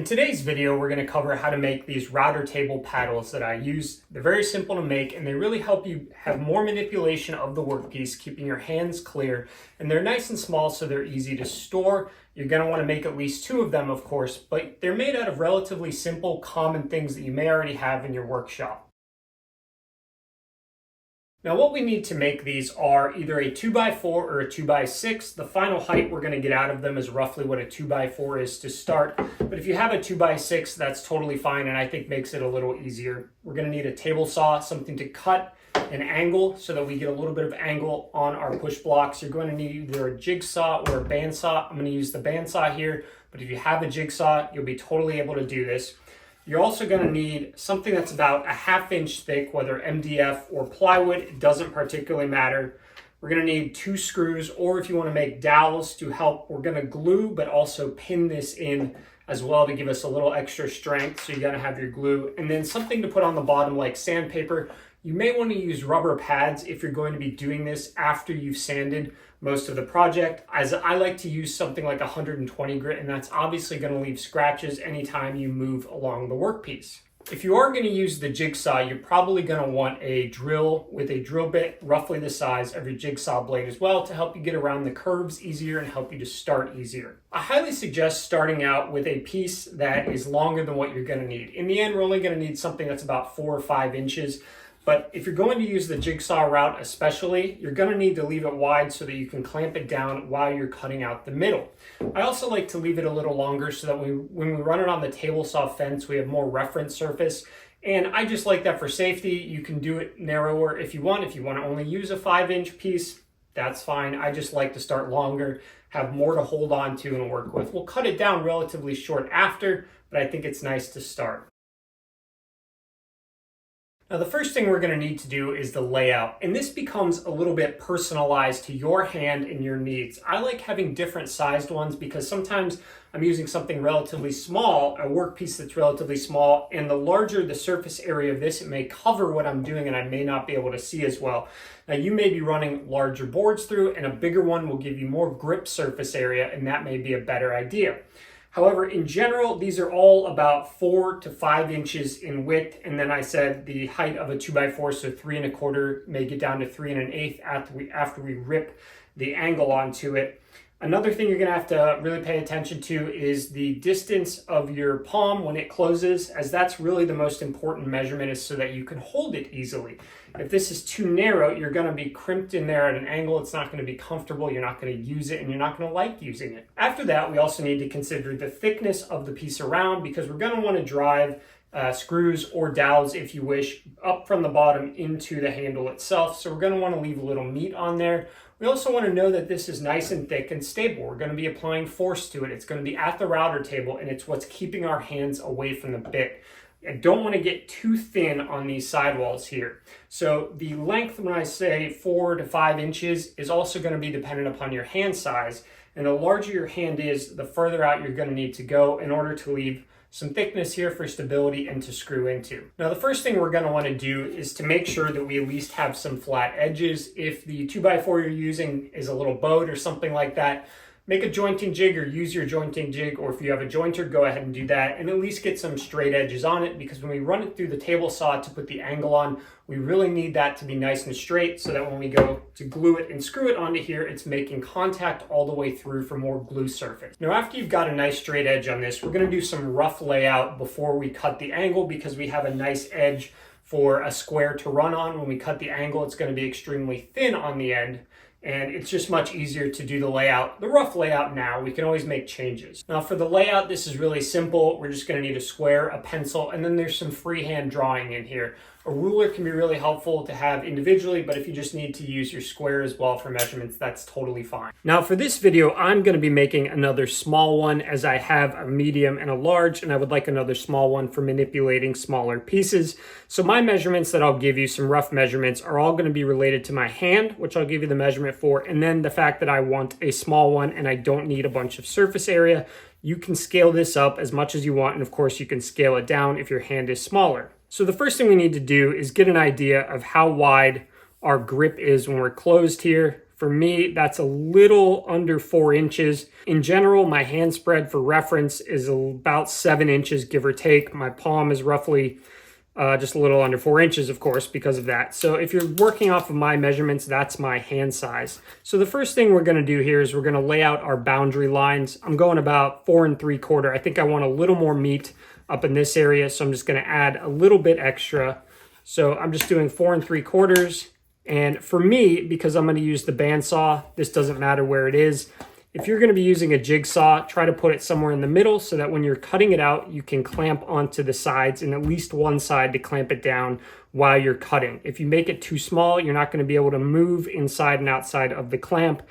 In today's video, we're going to cover how to make these router table paddles that I use. They're very simple to make and they really help you have more manipulation of the workpiece, keeping your hands clear. And they're nice and small, so they're easy to store. You're going to want to make at least 2 of them, of course, but they're made out of relatively simple, common things that you may already have in your workshop. Now what we need to make these are either a 2x4 or a 2x6. The final height we're going to get out of them is roughly what a 2x4 is to start. But if you have a 2x6, that's totally fine and I think makes it a little easier. We're going to need a table saw, something to cut an angle so that we get a little bit of angle on our push blocks. You're going to need either a jigsaw or a bandsaw. I'm going to use the bandsaw here, but if you have a jigsaw, you'll be totally able to do this. You're also going to need something that's about a 1/2 inch thick, whether MDF or plywood, it doesn't particularly matter. We're going to need 2 screws, or if you want to make dowels to help, we're going to glue but also pin this in as well to give us a little extra strength. So you got to have your glue, and then something to put on the bottom like sandpaper. You may want to use rubber pads if you're going to be doing this after you've sanded most of the project, as I like to use something like 120 grit, and that's obviously going to leave scratches anytime you move along the workpiece. If you are going to use the jigsaw, you're probably going to want a drill with a drill bit roughly the size of your jigsaw blade as well to help you get around the curves easier and help you to start easier. I highly suggest starting out with a piece that is longer than what you're going to need. In the end, we're only going to need something that's about 4 or 5 inches. But if you're going to use the jigsaw route especially, you're going to need to leave it wide so that you can clamp it down while you're cutting out the middle. I also like to leave it a little longer so that when we run it on the table saw fence, we have more reference surface. And I just like that for safety. You can do it narrower if you want. If you want to only use a 5-inch piece, that's fine. I just like to start longer, have more to hold on to and work with. We'll cut it down relatively short after, but I think it's nice to start. Now the first thing we're going to need to do is the layout, and this becomes a little bit personalized to your hand and your needs. I like having different sized ones because sometimes I'm using something relatively small, a workpiece that's relatively small, and the larger the surface area of this, it may cover what I'm doing and I may not be able to see as well. Now you may be running larger boards through, and a bigger one will give you more grip surface area, and that may be a better idea. However, in general, these are all about 4 to 5 inches in width. And then I said the height of a 2x4, so 3 1/4, may get down to 3 1/8 after we rip the angle onto it. Another thing you're going to have to really pay attention to is the distance of your palm when it closes, as that's really the most important measurement, is so that you can hold it easily. If this is too narrow, you're going to be crimped in there at an angle. It's not going to be comfortable. You're not going to use it, and you're not going to like using it. After that, we also need to consider the thickness of the piece around, because we're going to want to drive screws or dowels, if you wish, up from the bottom into the handle itself. So we're going to want to leave a little meat on there. We also want to know that this is nice and thick and stable. We're going to be applying force to it. It's going to be at the router table, and it's what's keeping our hands away from the bit. I don't want to get too thin on these sidewalls here. So the length, when I say 4 to 5 inches, is also going to be dependent upon your hand size. And the larger your hand is, the further out you're going to need to go in order to leave some thickness here for stability and to screw into. Now the first thing we're going to want to do is to make sure that we at least have some flat edges. If the 2x4 you're using is a little bowed or something like that, make a jointing jig or use your jointing jig, or if you have a jointer, go ahead and do that and at least get some straight edges on it, because when we run it through the table saw to put the angle on, we really need that to be nice and straight so that when we go to glue it and screw it onto here, it's making contact all the way through for more glue surface. Now after you've got a nice straight edge on this, we're going to do some rough layout before we cut the angle, because we have a nice edge for a square to run on. When we cut the angle, it's going to be extremely thin on the end, and it's just much easier to do the layout, the rough layout now. We can always make changes. Now for the layout, this is really simple. We're just going to need a square, a pencil, and then there's some freehand drawing in here. A ruler can be really helpful to have individually, but if you just need to use your square as well for measurements, that's totally fine. Now for this video, I'm going to be making another small one, as I have a medium and a large, and I would like another small one for manipulating smaller pieces. So my measurements that I'll give you, some rough measurements, are all going to be related to my hand, which I'll give you the measurement for, and then the fact that I want a small one and I don't need a bunch of surface area. You can scale this up as much as you want, and of course you can scale it down if your hand is smaller. So the first thing we need to do is get an idea of how wide our grip is when we're closed here. For me, that's a little under 4 inches. In general, my hand spread for reference is about 7 inches, give or take. My palm is roughly just a little under 4 inches, of course, because of that. So if you're working off of my measurements, that's my hand size. So the first thing we're gonna do here is we're gonna lay out our boundary lines. I'm going about 4 3/4. I think I want a little more meat up in this area, so I'm just gonna add a little bit extra. So I'm just doing 4 3/4. And for me, because I'm gonna use the bandsaw, this doesn't matter where it is. If you're gonna be using a jigsaw, try to put it somewhere in the middle so that when you're cutting it out, you can clamp onto the sides and at least one side to clamp it down while you're cutting. If you make it too small, you're not gonna be able to move inside and outside of the clamp.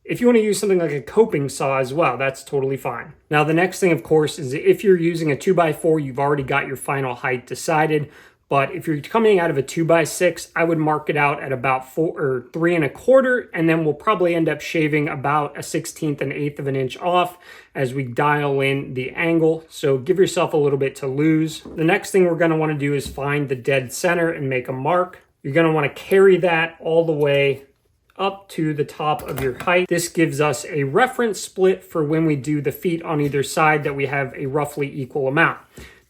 If you want to use something like a coping saw as well, that's totally fine. Now, the next thing, of course, is if you're using a 2x4, you've already got your final height decided. But if you're coming out of a 2x6, I would mark it out at about 4 or 3 1/4, and then we'll probably end up shaving about a 1/16 and 1/8 of an inch off as we dial in the angle. So give yourself a little bit to lose. The next thing we're going to want to do is find the dead center and make a mark. You're going to want to carry that all the way up to the top of your height. This gives us a reference split for when we do the feet on either side, that we have a roughly equal amount.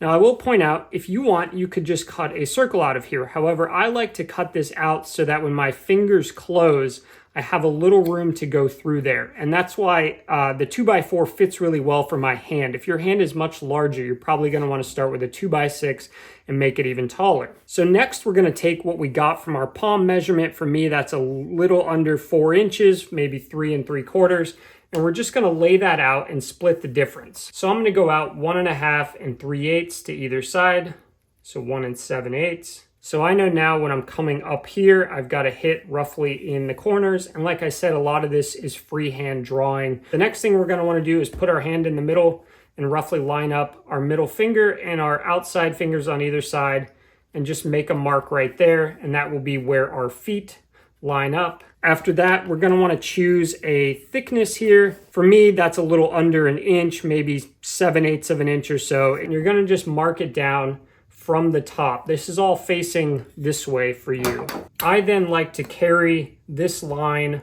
Now, I will point out, if you want, you could just cut a circle out of here. However, I like to cut this out so that when my fingers close, I have a little room to go through there. And that's why the 2x4 fits really well for my hand. If your hand is much larger, you're probably going to want to start with a 2x6 and make it even taller. So next, we're going to take what we got from our palm measurement. For me, that's a little under 4 inches, maybe 3 3/4. And we're just gonna lay that out and split the difference. So I'm gonna go out 1 1/2 and 3/8 to either side. So 1 7/8. So I know now when I'm coming up here, I've got to hit roughly in the corners. And like I said, a lot of this is freehand drawing. The next thing we're gonna wanna do is put our hand in the middle and roughly line up our middle finger and our outside fingers on either side and just make a mark right there. And that will be where our feet line up. After that, we're going to want to choose a thickness here. For me, that's a little under 1 inch, maybe 7/8 of an inch or so. And you're going to just mark it down from the top. This is all facing this way for you. I then like to carry this line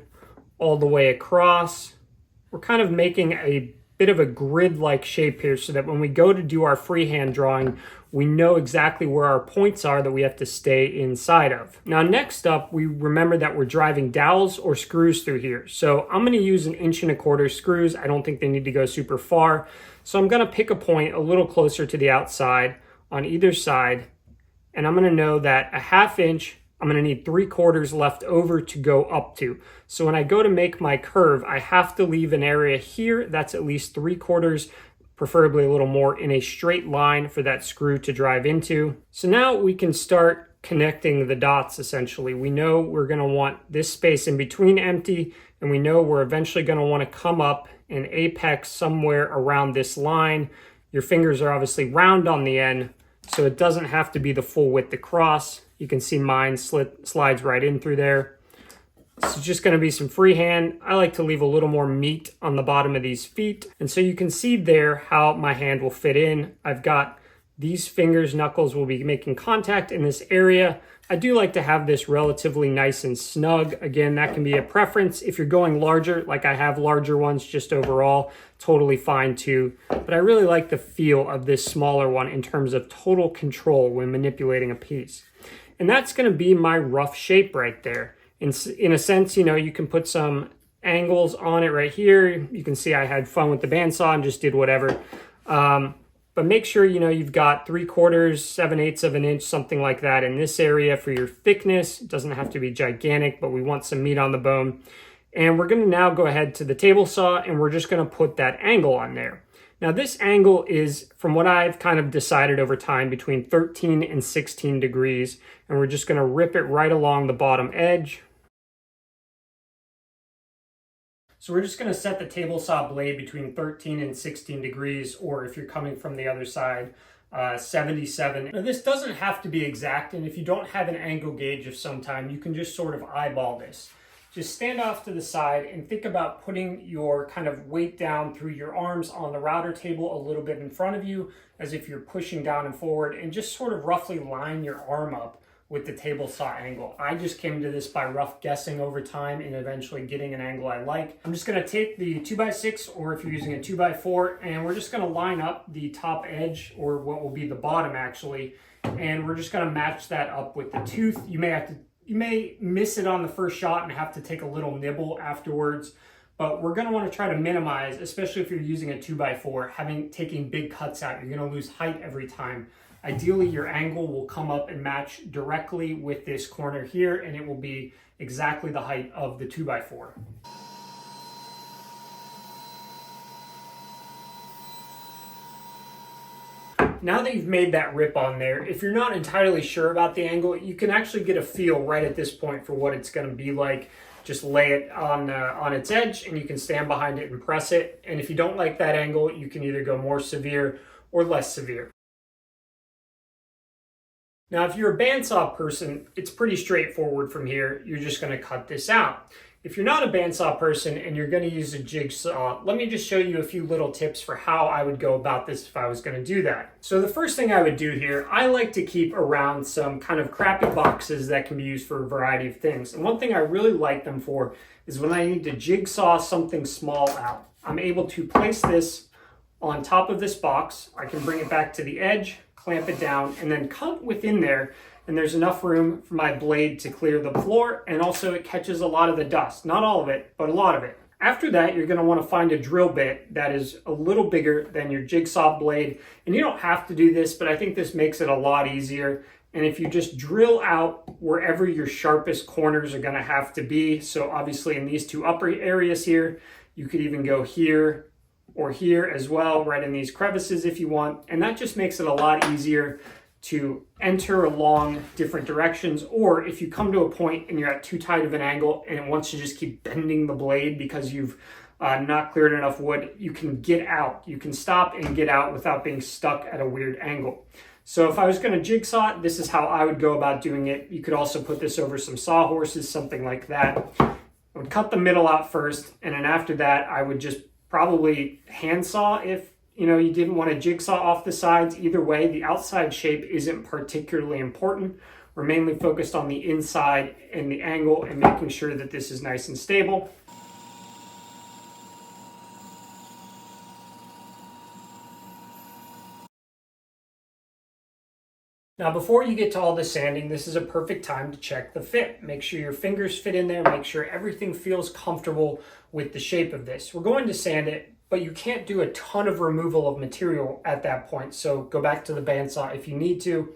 all the way across. We're kind of making a bit of a grid-like shape here so that when we go to do our freehand drawing, we know exactly where our points are that we have to stay inside of. Now, next up, we remember that we're driving dowels or screws through here. So I'm gonna use 1 1/4 inch screws. I don't think they need to go super far. So I'm gonna pick a point a little closer to the outside on either side. And I'm gonna know that a 1/2 inch, I'm gonna need 3/4 left over to go up to. So when I go to make my curve, I have to leave an area here that's at least 3/4, preferably a little more, in a straight line for that screw to drive into. So now we can start connecting the dots essentially. We know we're gonna want this space in between empty, and we know we're eventually gonna wanna come up and apex somewhere around this line. Your fingers are obviously round on the end, so it doesn't have to be the full width across. You can see mine slides right in through there. This is just going to be some freehand. I like to leave a little more meat on the bottom of these feet. And so you can see there how my hand will fit in. I've got these fingers, knuckles will be making contact in this area. I do like to have this relatively nice and snug. Again, that can be a preference. If you're going larger, like I have larger ones just overall, totally fine too. But I really like the feel of this smaller one in terms of total control when manipulating a piece. And that's going to be my rough shape right there. In a sense, you know, you can put some angles on it right here. You can see I had fun with the bandsaw and just did whatever. But make sure, you know, you've got 3/4, 7/8 of an inch, something like that in this area for your thickness. It doesn't have to be gigantic, but we want some meat on the bone. And we're going to now go ahead to the table saw and we're just going to put that angle on there. Now this angle is, from what I've kind of decided over time, between 13 and 16 degrees. And we're just going to rip it right along the bottom edge. So we're just going to set the table saw blade between 13 and 16 degrees, or if you're coming from the other side, 77. Now this doesn't have to be exact, and if you don't have an angle gauge of some time, you can just sort of eyeball this. Just stand off to the side and think about putting your kind of weight down through your arms on the router table a little bit in front of you, as if you're pushing down and forward, and just sort of roughly line your arm up with the table saw angle. I just came to this by rough guessing over time and eventually getting an angle I like. I'm just gonna take the 2x6, or if you're using a 2x4, and we're just gonna line up the top edge, or what will be the bottom actually, and we're just gonna match that up with the tooth. You may miss it on the first shot and have to take a little nibble afterwards, but we're gonna wanna try to minimize, especially if you're using a 2x4, taking big cuts out. You're gonna lose height every time. Ideally, your angle will come up and match directly with this corner here, and it will be exactly the height of the 2x4. Now that you've made that rip on there, if you're not entirely sure about the angle, you can actually get a feel right at this point for what it's gonna be like. Just lay it on its edge, and you can stand behind it and press it. And if you don't like that angle, you can either go more severe or less severe. Now, if you're a bandsaw person, it's pretty straightforward from here. You're just gonna cut this out. If you're not a bandsaw person and you're gonna use a jigsaw, let me just show you a few little tips for how I would go about this if I was gonna do that. So the first thing I would do here, I like to keep around some kind of crappy boxes that can be used for a variety of things. And one thing I really like them for is when I need to jigsaw something small out. I'm able to place this on top of this box. I can bring it back to the edge, clamp it down, and then cut within there, and there's enough room for my blade to clear the floor, and also it catches a lot of the dust. Not all of it, but a lot of it. After that, you're gonna wanna find a drill bit that is a little bigger than your jigsaw blade, and you don't have to do this, but I think this makes it a lot easier. And if you just drill out wherever your sharpest corners are gonna have to be, so obviously in these two upper areas here, you could even go here or here as well, right in these crevices if you want. And that just makes it a lot easier to enter along different directions. Or if you come to a point and you're at too tight of an angle and it wants to just keep bending the blade because you've not cleared enough wood, you can get out. You can stop and get out without being stuck at a weird angle. So if I was gonna jigsaw, this is how I would go about doing it. You could also put this over some sawhorses, something like that. I would cut the middle out first, and then after that, I would just probably handsaw if you didn't want to jigsaw off the sides. Either way, the outside shape isn't particularly important. We're mainly focused on the inside and the angle and making sure that this is nice and stable. Now, before you get to all the sanding, this is a perfect time to check the fit. Make sure your fingers fit in there, make sure everything feels comfortable with the shape of this. We're going to sand it, but you can't do a ton of removal of material at that point. So go back to the bandsaw if you need to.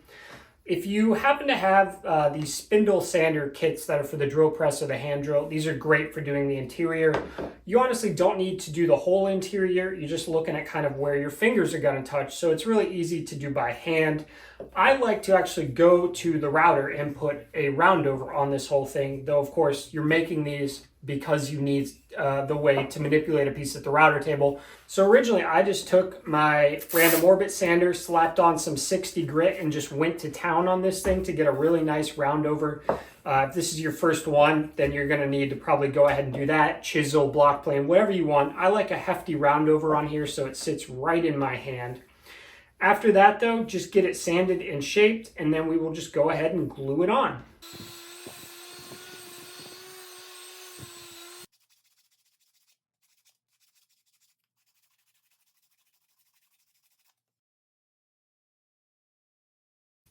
If you happen to have these spindle sander kits that are for the drill press or the hand drill, these are great for doing the interior. You honestly don't need to do the whole interior. You're just looking at kind of where your fingers are going to touch. So it's really easy to do by hand. I like to actually go to the router and put a roundover on this whole thing, though of course you're making these because you need the way to manipulate a piece at the router table. So originally I just took my random orbit sander, slapped on some 60 grit, and just went to town on this thing to get a really nice roundover. If this is your first one, then you're gonna need to probably go ahead and do that. Chisel, block plane, whatever you want. I like a hefty roundover on here so it sits right in my hand. After that though, just get it sanded and shaped, and then we will just go ahead and glue it on.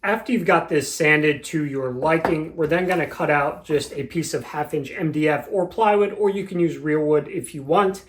After you've got this sanded to your liking, we're then going to cut out just a piece of 1/2-inch MDF or plywood, or you can use real wood if you want.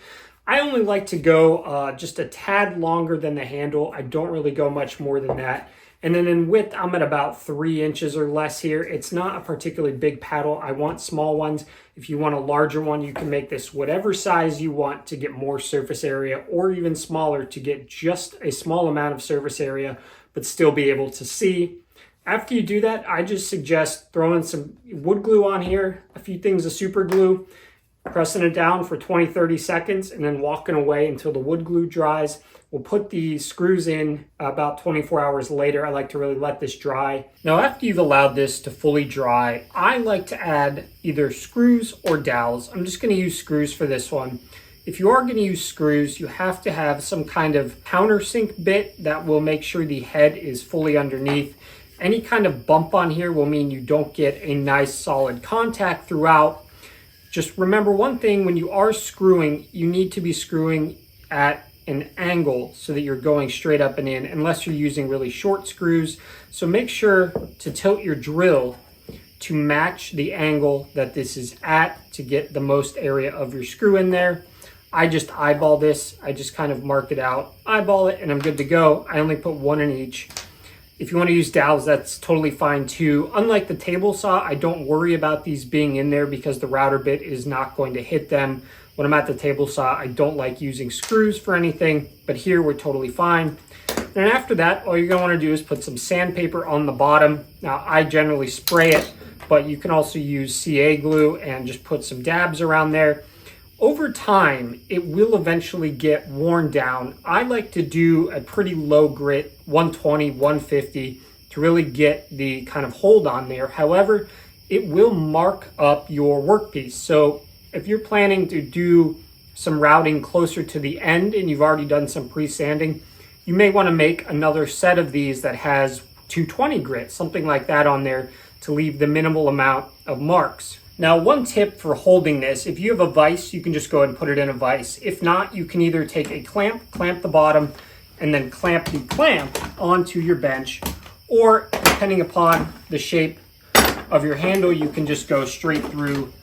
I only like to go just a tad longer than the handle. I don't really go much more than that. And then in width, I'm at about 3 inches or less here. It's not a particularly big paddle. I want small ones. If you want a larger one, you can make this whatever size you want to get more surface area, or even smaller to get just a small amount of surface area, but still be able to see. After you do that, I just suggest throwing some wood glue on here, a few things of super glue, pressing it down for 20-30 seconds, and then walking away until the wood glue dries. We'll put the screws in about 24 hours later. I like to really let this dry. Now, after you've allowed this to fully dry, I like to add either screws or dowels. I'm just going to use screws for this one. If you are going to use screws, you have to have some kind of countersink bit that will make sure the head is fully underneath. Any kind of bump on here will mean you don't get a nice solid contact throughout. Just remember one thing, when you are screwing, you need to be screwing at an angle so that you're going straight up and in, unless you're using really short screws. So make sure to tilt your drill to match the angle that this is at to get the most area of your screw in there. I just eyeball this. I just kind of mark it out, eyeball it, and I'm good to go. I only put one in each. If you want to use dowels, that's totally fine too. Unlike the table saw, I don't worry about these being in there because the router bit is not going to hit them. When I'm at the table saw, I don't like using screws for anything, but here we're totally fine. And after that, all you're going to want to do is put some sandpaper on the bottom. Now, I generally spray it, but you can also use CA glue and just put some dabs around there. Over time, it will eventually get worn down. I like to do a pretty low grit, 120, 150, to really get the kind of hold on there. However, it will mark up your workpiece. So if you're planning to do some routing closer to the end and you've already done some pre-sanding, you may want to make another set of these that has 220 grit, something like that on there, to leave the minimal amount of marks. Now, one tip for holding this, if you have a vise, you can just go ahead and put it in a vise. If not, you can either take a clamp the bottom, and then clamp the clamp onto your bench, or depending upon the shape of your handle, you can just go straight through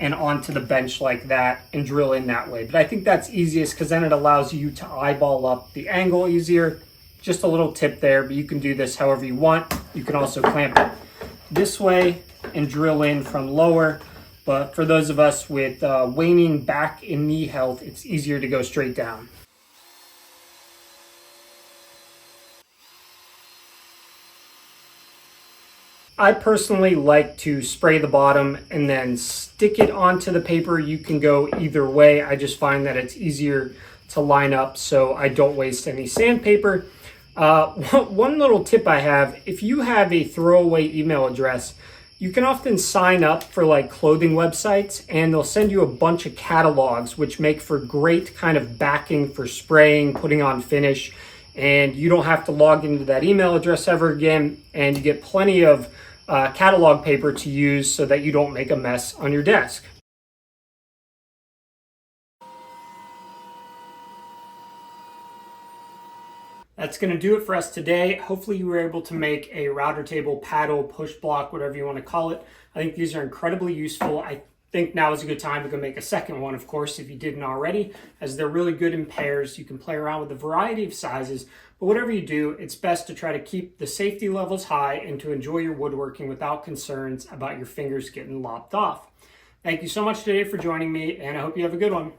and onto the bench like that and drill in that way. But I think that's easiest because then it allows you to eyeball up the angle easier. Just a little tip there, but you can do this however you want. You can also clamp it this way and drill in from lower, but for those of us with waning back and knee health, it's easier to go straight down. I personally like to spray the bottom and then stick it onto the paper. You can go either way. I just find that it's easier to line up so I don't waste any sandpaper. One little tip I have, if you have a throwaway email address, you can often sign up for like clothing websites and they'll send you a bunch of catalogs, which make for great kind of backing for spraying, putting on finish, and you don't have to log into that email address ever again, and you get plenty of catalog paper to use so that you don't make a mess on your desk. That's going to do it for us today. Hopefully you were able to make a router table, paddle, push block, whatever you want to call it. I think these are incredibly useful. I think now is a good time to go make a second one, of course, if you didn't already, as they're really good in pairs. You can play around with a variety of sizes, but whatever you do, it's best to try to keep the safety levels high and to enjoy your woodworking without concerns about your fingers getting lopped off. Thank you so much today for joining me, and I hope you have a good one.